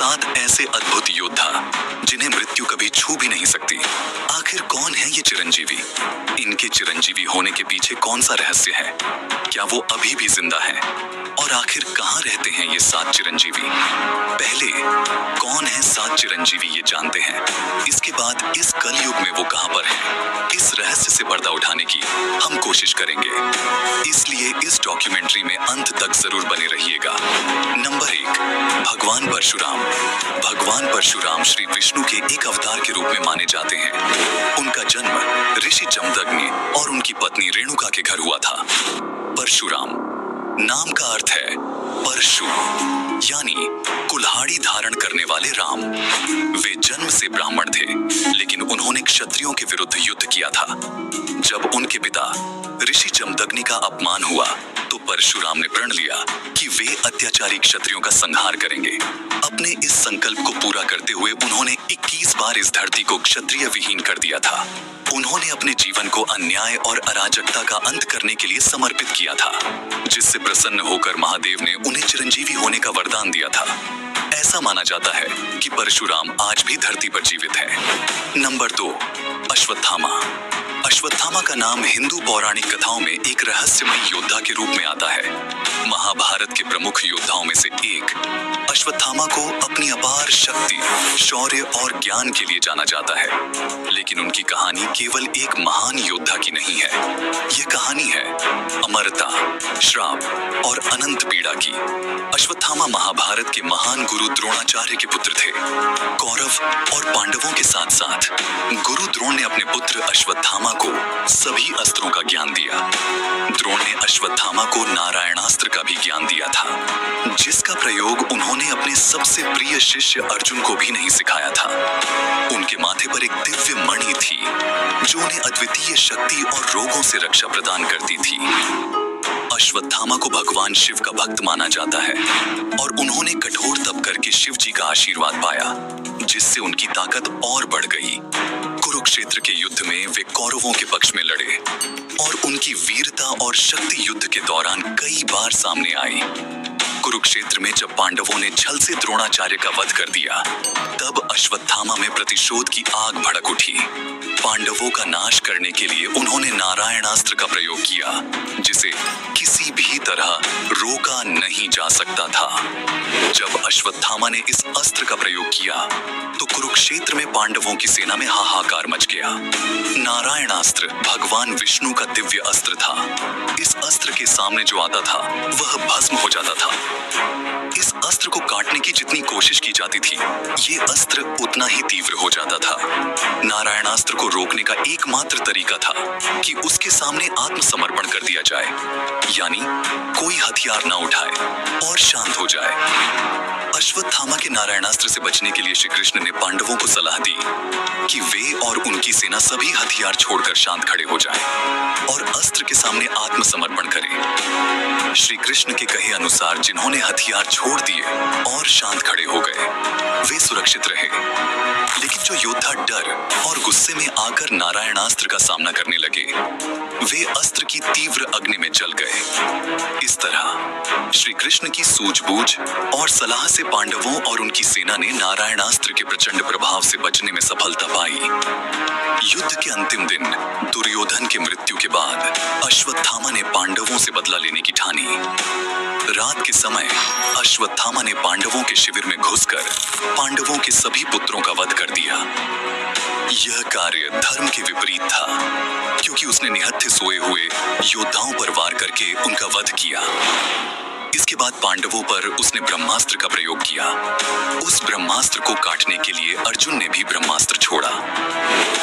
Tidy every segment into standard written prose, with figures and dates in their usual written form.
7 ऐसे अद्भुत योद्धा जिन्हें मृत्यु कभी छू भी नहीं सकती। आखिर कौन है ये चिरंजीवी? इनके चिरंजीवी होने के पीछे कौन सा रहस्य है? क्या वो अभी भी जिंदा हैं? और आखिर कहाँ रहते हैं ये 7 चिरंजीवी? पहले कौन है 7 चिरंजीवी ये जानते हैं। इसके बाद इस कलयुग में वो कहाँ पर हैं? इस रहस्य से पर्दा उठाने की हम कोशिश करेंगे, इसलिए इस डॉक्यूमेंट्री में अंत तक जरूर बने रहिएगा। नंबर 1, भगवान परशुराम। भगवान परशुराम श्री विष्णु के एक अवतार के रूप में माने जाते हैं। उनका जन्म ऋषि जमदग्नि और उनकी पत्नी रेणुका के घर हुआ था। परशुराम नाम का अर्थ है परशु, यानी कुल्हाड़ी धारण करने वाले राम। वे जन्म से ब्राह्मण थे, लेकिन उन्होंने क्षत्रियों के विरुद्ध युद्ध किया था। जब उनके पिता ऋषि जमदग्नि का अपमान हुआ तो परशुराम ने प्रण लिया कि वे अत्याचारी क्षत्रियों का संहार करेंगे। अपने इस संकल्प को पूरा करते हुए उन्होंने 21 बार इस धरती को क्षत्रिय विहीन कर दिया था। उन्होंने अपने जीवन को अन्याय और अराजकता का अंत करने के लिए समर्पित किया था, जिससे प्रसन्न होकर महादेव ने उन्हें चिरंजीवी होने का वरदान दिया था। ऐसा माना जाता है कि परशुराम आज भी धरती पर जीवित है। नंबर 2, अश्वत्थामा। अश्वत्थामा का नाम हिंदू पौराणिक कथाओं में एक रहस्यमय योद्धा के रूप में आता है। महाभारत के प्रमुख योद्धाओं में से एक अश्वत्थामा को अपनी अपार शक्ति, शौर्य और ज्ञान के लिए जाना जाता है। लेकिन उनकी कहानी केवल एक महान योद्धा की नहीं है। यह कहानी है अमरता, श्राप और अनंत पीड़ा की। अश्वत्थामा महाभारत के महान गुरु द्रोणाचार्य के पुत्र थे। कौरव और पांडवों के साथ साथ गुरु द्रोण ने अपने पुत्र अश्वत्थामा को सभी अस्त्रों का ज्ञान दिया। द्रोण ने अश्वत्थामा को नारायणास्त्र का भी ज्ञान दिया था, जिसका प्रयोग उन्होंने अपने सबसे प्रिय शिष्य अर्जुन को भी नहीं सिखाया था। उनके माथे पर एक दिव्य मणि थी, जो उन्हें अद्वितीय शक्ति और रोगों से रक्षा प्रदान करती थी। अश्वत्थामा को भगवान शिव का भक्त माना जाता है और उन्होंने कठोर तप करके शिव जी का आशीर्वाद पाया, जिससे उनकी ताकत और बढ़ गई। कुरुक्षेत्र के युद्ध में वे कौरवों के पक्ष में लड़े और उनकी वीरता और शक्ति युद्ध के दौरान कई बार सामने आई। कुरुक्षेत्र में जब पांडवों ने छल से द्रोणाचार्य का वध कर दिया, तब अश्वत्थामा में प्रतिशोध की आग भड़क उठी। पांडवों का नाश करने के लिए उन्होंने नारायणास्त्र का प्रयोग किया, जिसे किसी भी तरह रोका नहीं जा सकता था। जब अश्वत्थामा ने इस अस्त्र का प्रयोग किया तो कुरुक्षेत्र में पांडवों की सेना में हाहाकार मच गया। नारायणास्त्र भगवान विष्णु का दिव्य अस्त्र था। इस अस्त्र के सामने जो आता था वह भस्म हो जाता था। इस अस्त्र को काटने की जितनी कोशिश की जाती थी, ये अस्त्र उतना ही तीव्र हो जाता था। नारायणास्त्र को रोकने का एकमात्र तरीका था कि उसके सामने आत्मसमर्पण कर दिया जाए, यानी कोई हथियार न उठाए और शांत हो जाए। अश्वत्थामा के नारायणास्त्र से बचने के लिए श्री कृष्ण ने पांडवों को सलाह दी कि वे और उनकी सेना सभी हथियार छोड़कर शांत खड़े हो जाएं और अस्त्र के सामने आत्मसमर्पण करें। श्री कृष्ण के कहे अनुसार जिन्होंने हथियार छोड़ दिए और शांत खड़े हो गए, वे सुरक्षित रहे। लेकिन जो योद्धा डर और गुस्से में आकर नारायणास्त्र का सामना करने लगे, वे अस्त्र की तीव्र अग्नि में जल गए। इस तरह श्री कृष्ण की सूझबूझ और सलाह से पांडवों और उनकी सेना ने नारायणास्त्र के प्रचंड प्रभाव से बचने में सफलता पाई। युद्ध के अंतिम दिन दुर्योधन की मृत्यु के बाद अश्वत्थामा ने पांडवों से बदला लेने की ठानी। रात के समय अश्वत्थामा ने पांडवों के शिविर में घुसकर पांडवों के सभी पुत्रों का वध कर दिया। यह कार्य धर्म के विपरीत था, क्योंकि उसने निहत्थे सोए हुए योद्धाओं पर वार करके उनका वध किया। इसके बाद पांडवों पर उसने ब्रह्मास्त्र का प्रयोग किया। उस ब्रह्मास्त्र को काटने के लिए अर्जुन ने भी ब्रह्मास्त्र छोड़ा।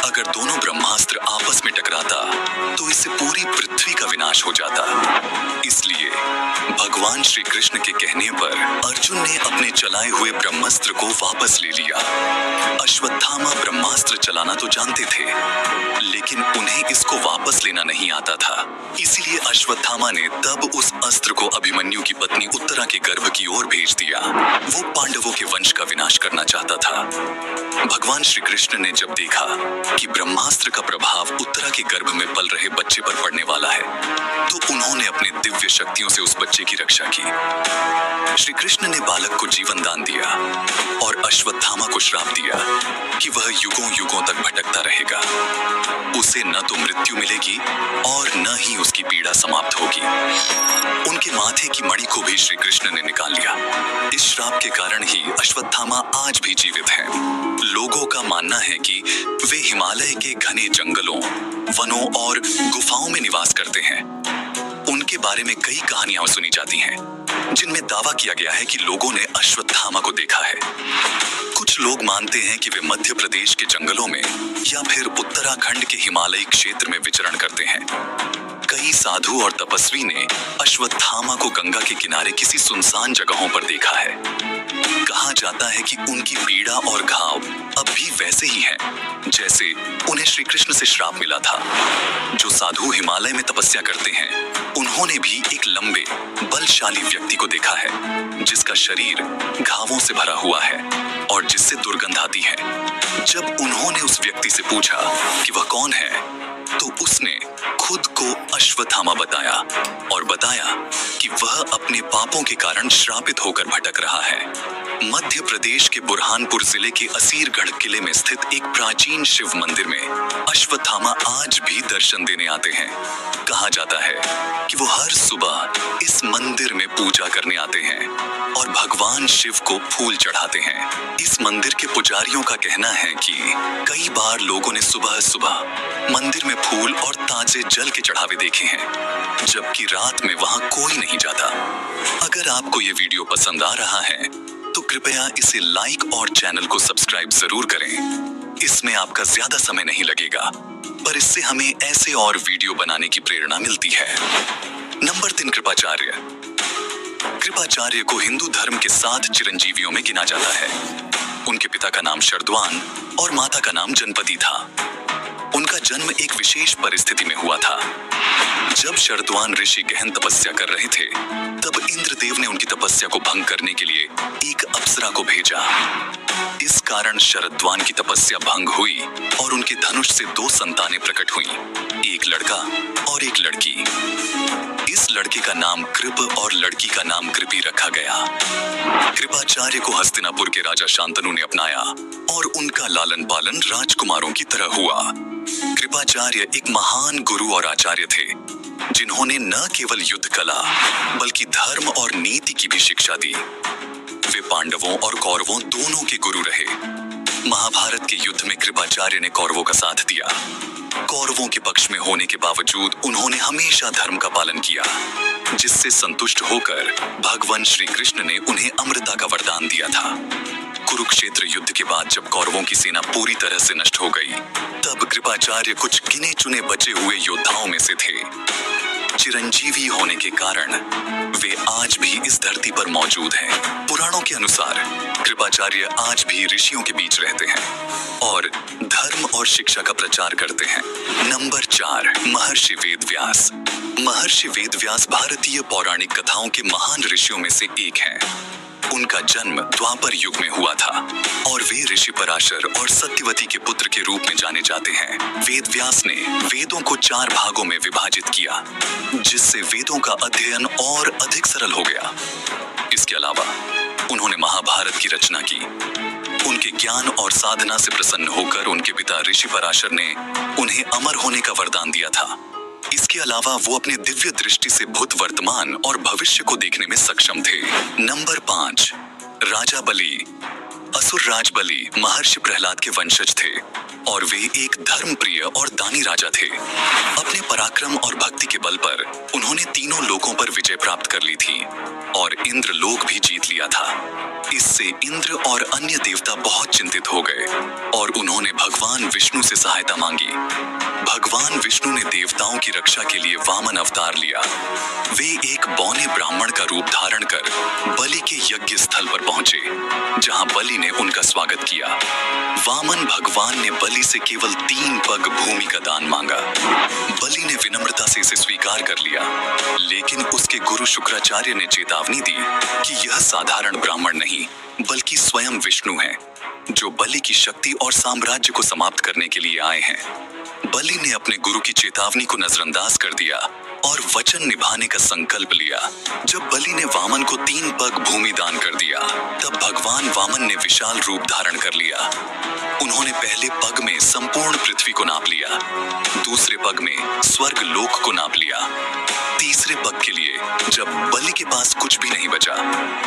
अगर दोनों ब्रह्मास्त्र आपस में टकराता तो इससे पूरी पृथ्वी का विनाश हो जाता। इसलिए भगवान श्री कृष्ण के कहने पर अर्जुन ने अपने चलाए हुए ब्रह्मास्त्र को वापस ले लिया। अश्वत्थामा ब्रह्मास्त्र चलाना तो जानते थे, लेकिन उन्हें इसको वापस लेना नहीं आता था। इसीलिए अश्वत्थामा ने तब उस अस्त्र को अभिमन्यु की पत्नी उत्तरा के गर्भ की ओर भेज दिया। वो पांडवों के वंश का विनाश करना चाहता था। भगवान श्री कृष्ण ने जब देखा कि ब्रह्मास्त्र का प्रभाव उत्तरा के गर्भ में पल रहे बच्चे पर पड़ने वाला है, तो उन्होंने अपने दिव्य शक्तियों से उस बच्चे की रक्षा की। श्री कृष्ण ने बालक को जीवन दान दिया और अश्वत्थामा को श्राप दिया कि वह युगों युगों तक भटकता रहेगा। उसे न तो मृत्यु मिलेगी और न ही उसकी पीड़ा समाप्त होगी। उनके माथे की मणि को भी श्री कृष्ण ने निकाल लिया। इस श्राप के कारण ही अश्वत्थामा आज भी जीवित हैं। लोगों का मानना है कि वे हिमालय के घने जंगलों, वनों और गुफाओं में निवास करते हैं। उनके बारे में कई कहानियां सुनी जाती हैं, जिनमें दावा किया गया है कि लोगों ने अश्वत्थामा को देखा है। कुछ लोग मानते हैं कि वे मध्य प्रदेश के जंगलों में या फिर उत्तराखंड के हिमालयी क्षेत्र में विचरण करते हैं। कई साधु और तपस्वी ने अश्वत्थामा को गंगा के किनारे किसी सुनसान जगहों पर देखा है। कहा जाता है कि उनकी पीड़ा और घाव अब भी वैसे ही हैं, जैसे उन्हें श्री कृष्ण से श्राप मिला था। जो साधु हिमालय में तपस्या करते हैं, उन्होंने भी एक लंबे, बलशाली व्यक्ति को देखा है, जिसका शरीर घावों से भरा हुआ है और जिससे दुर्गंध आती है। जब उन्होंने उस व्यक्ति से पूछा कि वह कौन है, तो उसने खुद को अश्वत्थामा बताया और बताया कि वह अपने पापों के कारण श्रापित होकर भटक रहा है। मध्य प्रदेश के बुरहानपुर जिले के असीरगढ़ किले में स्थित एक प्राचीन शिव मंदिर में अश्वत्थामा आज भी दर्शन देने आते हैं। कहा जाता है कि वो हर सुबह इस मंदिर में पूजा करने आते हैं और भगवान शिव को फूल चढ़ाते हैं। इस मंदिर के पुजारियों का कहना है कि कई बार लोगों ने सुबह सुबह मंदिर में फूल और ताजे जल के चढ़ावे देखे हैं, जबकि रात में वहां कोई नहीं जाता। अगर आपको ये वीडियो पसंद आ रहा है तो कृपया इसे लाइक और चैनल को सब्सक्राइब जरूर करें। इसमें आपका ज्यादा समय नहीं लगेगा, पर इससे हमें ऐसे और वीडियो बनाने की प्रेरणा मिलती है। नंबर 3, कृपाचार्य। कृपाचार्य को हिंदू धर्म के 7 चिरंजीवियों में गिना जाता है। उनके पिता का नाम शरद्वान और माता का नाम जनपदी था। उनका जन्म एक विशेष परिस्थिति में हुआ था। जब शरद्वान ऋषि गहन तपस्या कर रहे थे, तब इंद्रदेव ने उनकी तपस्या को भंग करने के लिए एक अप्सरा को भेजा। इस कारण शरद्वान की तपस्या भंग हुई और उनके धनुष से 2 संतानें प्रकट हुईं, एक लड़का और एक लड़की। इस लड़के का नाम कृप और लड़की का नाम कृपी रखा गया। कृपाचार्य को हस्तिनापुर के राजा शांतनु ने अपनाया और उनका लालन पालन राजकुमारों की तरह हुआ। कृपाचार्य एक महान गुरु और आचार्य थे, जिन्होंने न केवल युद्ध कला बल्कि धर्म और नीति की भी शिक्षा दी। वे पांडवों और कौरवों दोनों के गुरु रहे। महाभारत के युद्ध में कृपाचार्य ने कौरवों का साथ दिया। कौरवों के पक्ष में होने के बावजूद उन्होंने हमेशा धर्म का पालन किया, जिससे संतुष्ट होकर भगवान श्री कृष्ण ने उन्हें अमृता का वरदान दिया था। कुरुक्षेत्र युद्ध के बाद जब कौरवों की सेना पूरी तरह से नष्ट हो गई, तब कृपाचार्य कुछ गिने चुने बचे हुए योद्धाओं में से थे। चिरंजीवी होने के कारण वे आज भी इस धरती पर मौजूद हैं। पुराणों के अनुसार कृपाचार्य आज भी ऋषियों के बीच रहते हैं और धर्म और शिक्षा का प्रचार करते हैं। नंबर 4, महर्षि वेदव्यास। महर्षि वेदव्यास भारतीय पौराणिक कथाओं के महान ऋषियों में से एक हैं। उनका जन्म द्वापर युग में हुआ था और वे ऋषि पराशर और सत्यवती के पुत्र के रूप में जाने जाते हैं। वेदव्यास ने वेदों को 4 भागों में विभाजित किया, जिससे वेदों का अध्ययन और अधिक सरल हो गया। इसके अलावा उन्होंने महाभारत की रचना की। उनके ज्ञान और साधना से प्रसन्न होकर उनके पिता ऋषि पराशर ने उन्हें अमर होने का वरदान दिया था। इसके अलावा वो अपने दिव्य दृष्टि से भूत, वर्तमान और भविष्य को देखने में सक्षम थे। नंबर 5, राजा बलि। असुर राज बलि महर्षि प्रहलाद के वंशज थे और वे एक धर्मप्रिय और दानी राजा थे। अपने पराक्रम और भक्ति के बल पर उन्होंने तीनों लोकों पर विजय प्राप्त कर ली थी और इंद्र लोक भी जीत लिया था। इससे इंद्र और अन्य देवता बहुत चिंतित हो गए और उन्होंने भगवान विष्णु से सहायता मांगी। भगवान विष्णु ने देवताओं की रक्षा के लिए वामन अवतार लिया। वे एक बौने ब्राह्मण का रूप धारण कर बलि के यज्ञ स्थल पर पहुंचे, जहां बलि ने उनका स्वागत किया। वामन भगवान ने बलि से केवल 3 पग भूमि का दान मांगा। बलि ने विनम्रता से इसे स्वीकार कर लिया, लेकिन उसके गुरु शुक्राचार्य ने चेतावनी दी कि यह साधारण ब्राह्मण नहीं बल्कि स्वयं विष्णु है, जो बलि की शक्ति और साम्राज्य को समाप्त करने के लिए आए हैं। बलि ने अपने गुरु की चेतावनी को नजरअंदाज कर दिया और वचन निभाने का संकल्प लिया। जब बलि ने वामन को 3 पग भूमि दान कर दिया, तब भगवान वामन ने विशाल रूप धारण कर लिया। उन्होंने पहले पग में संपूर्ण पृथ्वी को नाप लिया, दूसरे पग में स्वर्ग लोक को नाप लिया। तीसरे पग के लिए जब बलि के पास कुछ भी नहीं बचा,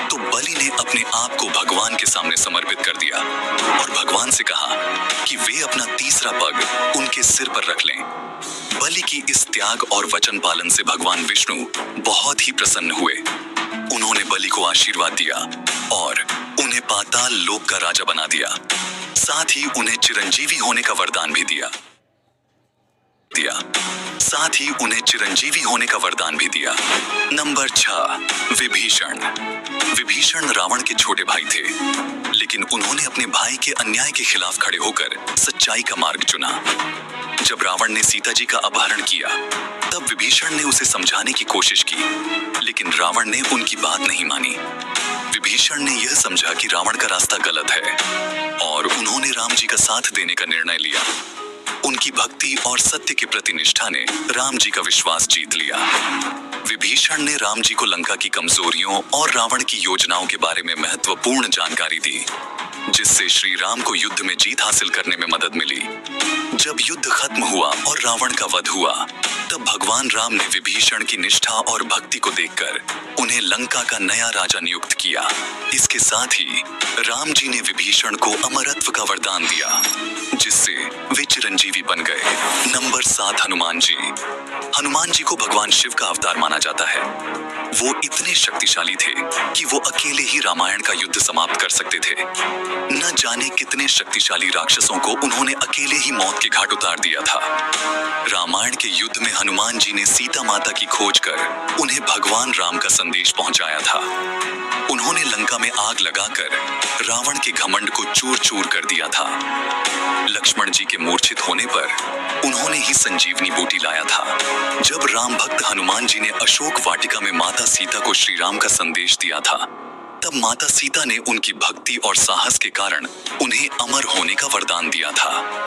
तो बलि ने अपने आप को भगवान के सामने समर्पित कर दिया और भगवान से कहा कि वे अपना तीसरा पग उनके सिर पर रख लें। बलि की इस त्याग और वचन पालन से भगवान विष्णु बहुत ही प्रसन्न हुए। उन्होंने बलि को आशीर्वाद दिया और उन्हें पाताल लोक का राजा बना दिया। साथ ही उन्हें चिरंजीवी होने का वरदान भी दिया। नंबर 6, विभीषण। विभीषण रावण के छोटे भाई थे, लेकिन उन्होंने अपने भाई के अन्याय के खिलाफ खड़े होकर सच्चाई का मार्ग चुना। जब रावण ने सीता जी का अपहरण किया, तब विभीषण ने उसे समझाने की कोशिश की, लेकिन रावण ने उनकी बात नहीं मानी। विभीषण ने यह समझा कि रावण का रास्ता गलत है और उन्होंने राम जी का साथ देने का निर्णय लिया। उनकी भक्ति और सत्य के प्रति निष्ठा ने राम जी का विश्वास जीत लिया। विभीषण ने राम जी को लंका की कमजोरियों और रावण की योजनाओं के बारे में महत्वपूर्ण जानकारी दी, जिससे श्री राम को युद्ध में जीत हासिल करने में मदद मिली। जब युद्ध खत्म हुआ और रावण का वध हुआ, तब भगवान राम ने विभीषण की निष्ठा और भक्ति को देखकर उन्हें लंका का नया राजा नियुक्त किया। इसके साथ ही राम जी ने विभीषण को अमरत्व का वरदान दिया, जिससे वे चिरंजीवी बन गए। नंबर 7, हनुमान जी। हनुमान जी को भगवान शिव का अवतार माना जाता है। वो इतने शक्तिशाली थे कि वो अकेले ही रामायण का युद्ध समाप्त कर सकते थे। न जाने कितने शक्तिशाली राक्षसों को उन्होंने अकेले ही मौत के घाट उतार दिया था। रामायण के युद्ध में हनुमान जी ने सीता माता की खोज कर उन्हें भगवान राम का संदेश पहुंचाया था। उन्होंने लंका में आग लगाकर रावण के घमंड को चूर चूर कर दिया था। लक्ष्मण जी के मूर्छित होने पर उन्होंने ही संजीवनी बूटी लाया था। जब राम भक्त हनुमान जी ने अशोक वाटिका में माता सीता को श्री राम का संदेश दिया था, तब माता सीता ने उनकी भक्ति और साहस के कारण उन्हें अमर होने का वरदान दिया था।